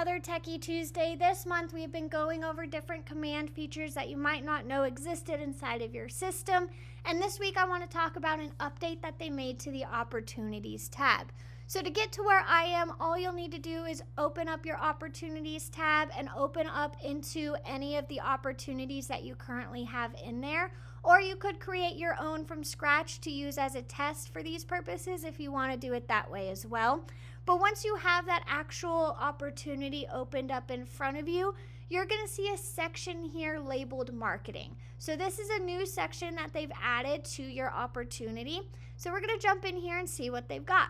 another Techy Tuesday. This month we've been going over different command features that you might not know existed inside of your system. And this week I want to talk about an update that they made to the Opportunities tab. So to get to where I am, all you'll need to do is open up your Opportunities tab and open up into any of the opportunities that you currently have in there. Or you could create your own from scratch to use as a test for these purposes if you want to do it that way as well. But once you have that actual opportunity opened up in front of you, you're going to see a section here labeled marketing. So this is a new section that they've added to your opportunity. So we're going to jump in here and see what they've got.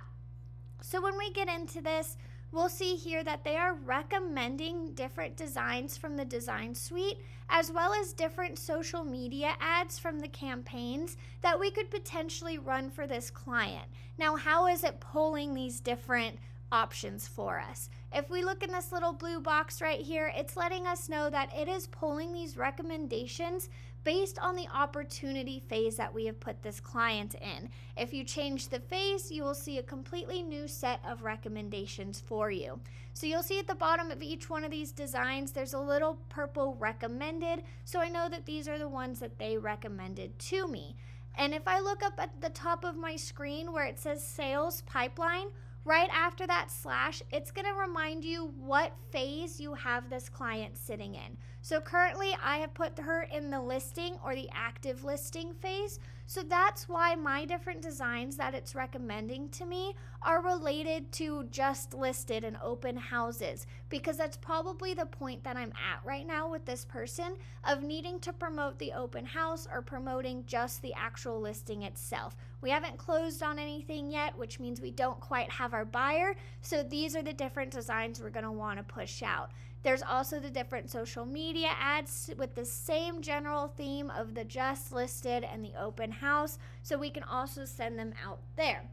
So when we get into this, we'll see here that they are recommending different designs from the design suite, as well as different social media ads from the campaigns that we could potentially run for this client. Now, how is it pulling these different options for us? If we look in this little blue box right here, it's letting us know that it is pulling these recommendations based on the opportunity phase that we have put this client in. If you change the phase, you will see a completely new set of recommendations for you. So you'll see at the bottom of each one of these designs, there's a little purple recommended. So I know that these are the ones that they recommended to me. And if I look up at the top of my screen where it says sales pipeline, right after that slash, it's going to remind you what phase you have this client sitting in. So currently I have put her in the listing or the active listing phase. So that's why my different designs that it's recommending to me are related to just listed and open houses, because that's probably the point that I'm at right now with this person of needing to promote the open house or promoting just the actual listing itself. We haven't closed on anything yet, which means we don't quite have our buyer. So these are the different designs we're going to want to push out. There's also the different social media ads with the same general theme of the just listed and the open house, so we can also send them out there.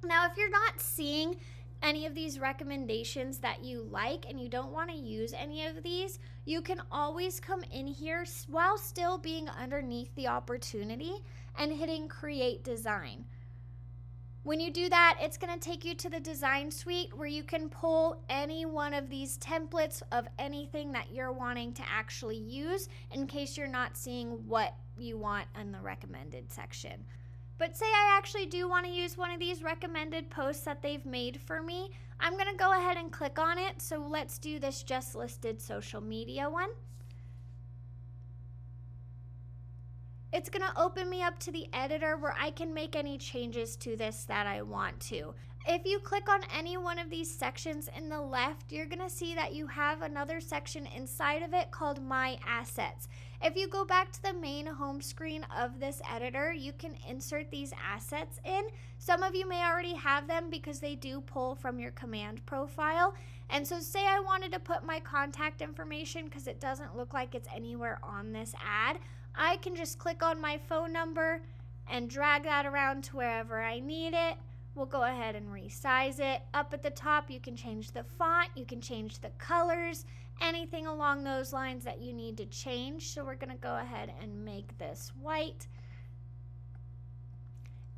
Now, if you're not seeing any of these recommendations that you like and you don't want to use any of these, you can always come in here while still being underneath the opportunity and hitting create design. When you do that, it's going to take you to the design suite where you can pull any one of these templates of anything that you're wanting to actually use in case you're not seeing what you want in the recommended section. But say I actually do want to use one of these recommended posts that they've made for me, I'm going to go ahead and click on it. So let's do this just listed social media one. It's going to open me up to the editor where I can make any changes to this that I want to. If you click on any one of these sections in the left, you're going to see that you have another section inside of it called My Assets. If you go back to the main home screen of this editor, you can insert these assets in. Some of you may already have them because they do pull from your command profile. And so say I wanted to put my contact information because it doesn't look like it's anywhere on this ad. I can just click on my phone number and drag that around to wherever I need it. We'll go ahead and resize it. Up at the top, you can change the font, you can change the colors, anything along those lines that you need to change. So we're going to go ahead and make this white.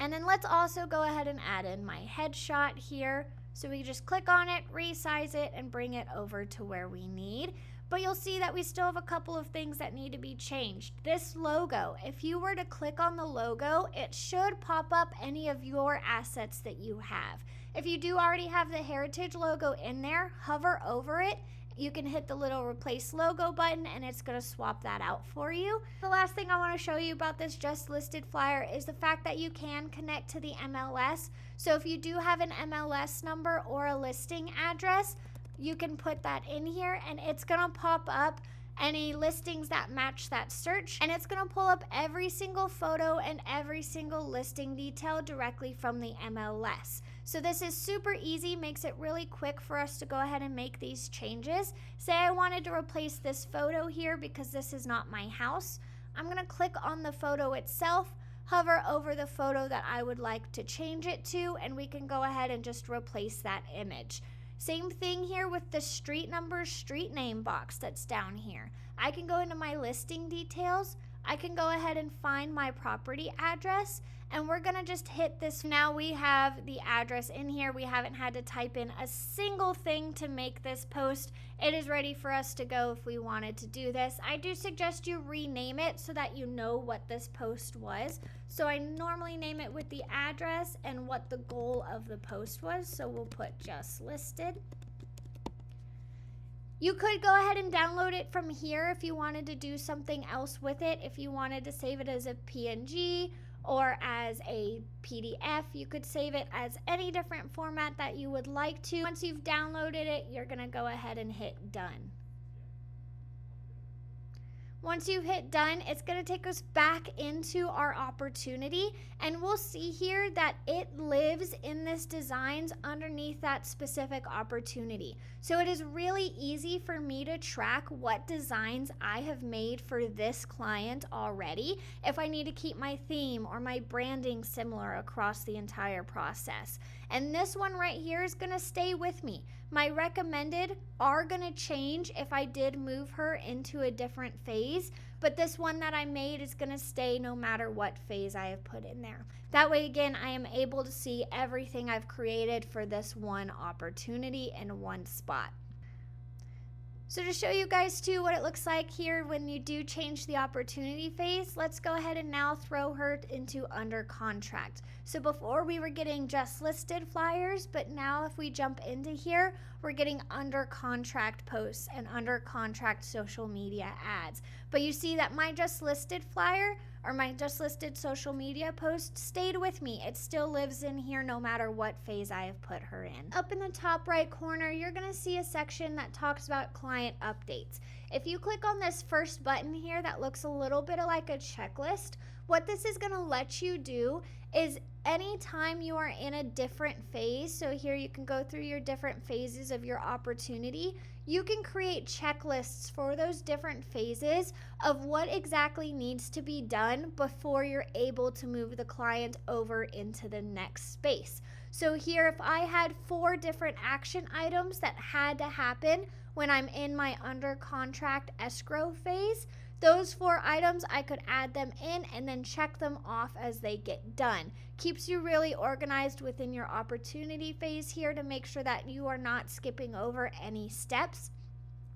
And then let's also go ahead and add in my headshot here. So we just click on it, resize it, and bring it over to where we need. But you'll see that we still have a couple of things that need to be changed. This logo, if you were to click on the logo, it should pop up any of your assets that you have. If you do already have the Heritage logo in there, hover over it. You can hit the little replace logo button and it's going to swap that out for you. The last thing I want to show you about this just listed flyer is the fact that you can connect to the MLS. So if you do have an MLS number or a listing address, you can put that in here and it's going to pop up any listings that match that search, and it's going to pull up every single photo and every single listing detail directly from the MLS. So this is super easy, makes it really quick for us to go ahead and make these changes. Say I wanted to replace this photo here because this is not my house. I'm going to click on the photo itself, hover over the photo that I would like to change it to, and we can go ahead and just replace that image. Same thing here with the street number, street name box that's down here. I can go into my listing details. I can go ahead and find my property address, and we're gonna just hit this. Now we have the address in here. We haven't had to type in a single thing to make this post. It is ready for us to go if we wanted to do this. I do suggest you rename it so that you know what this post was. So I normally name it with the address and what the goal of the post was. So we'll put just listed. You could go ahead and download it from here if you wanted to do something else with it. If you wanted to save it as a PNG or as a PDF, you could save it as any different format that you would like to. Once you've downloaded it, you're going to go ahead and hit done. Once you hit done, it's going to take us back into our opportunity, and we'll see here that it lives in this designs underneath that specific opportunity. So it is really easy for me to track what designs I have made for this client already if I need to keep my theme or my branding similar across the entire process. And this one right here is going to stay with me. My recommended are going to change if I did move her into a different phase, but this one that I made is going to stay no matter what phase I have put in there. That way, again, I am able to see everything I've created for this one opportunity in one spot. So to show you guys too what it looks like here when you do change the opportunity phase, let's go ahead and now throw her into under contract. So before we were getting just listed flyers, but now if we jump into here, we're getting under contract posts and under contract social media ads. But you see that my just listed flyer or my just listed social media post stayed with me. It still lives in here no matter what phase I have put her in. Up in the top right corner, you're gonna see a section that talks about client updates. If you click on this first button here that looks a little bit like a checklist, what this is gonna let you do is anytime you are in a different phase, so here you can go through your different phases of your opportunity, you can create checklists for those different phases of what exactly needs to be done before you're able to move the client over into the next space. So here, if I had 4 different action items that had to happen when I'm in my under contract escrow phase, those 4 items, I could add them in and then check them off as they get done. Keeps you really organized within your opportunity phase here to make sure that you are not skipping over any steps.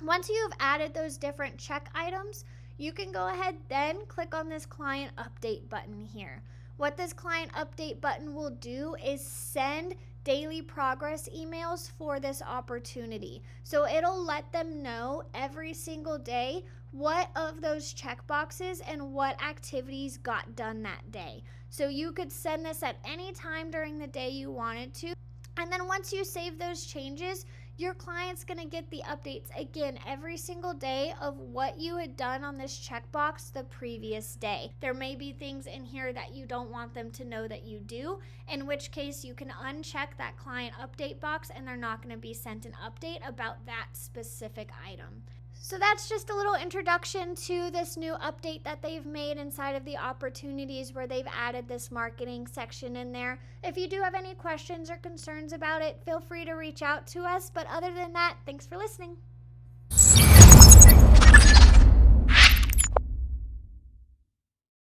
Once you have added those different check items, you can go ahead then click on this client update button here. What this client update button will do is send daily progress emails for this opportunity. So it'll let them know every single day what of those check boxes and what activities got done that day. So you could send this at any time during the day you wanted to. And then once you save those changes, your client's going to get the updates again every single day of what you had done on this checkbox the previous day. There may be things in here that you don't want them to know that you do, in which case you can uncheck that client update box and they're not going to be sent an update about that specific item. So that's just a little introduction to this new update that they've made inside of the opportunities where they've added this marketing section in there. If you do have any questions or concerns about it, feel free to reach out to us. But other than that, thanks for listening.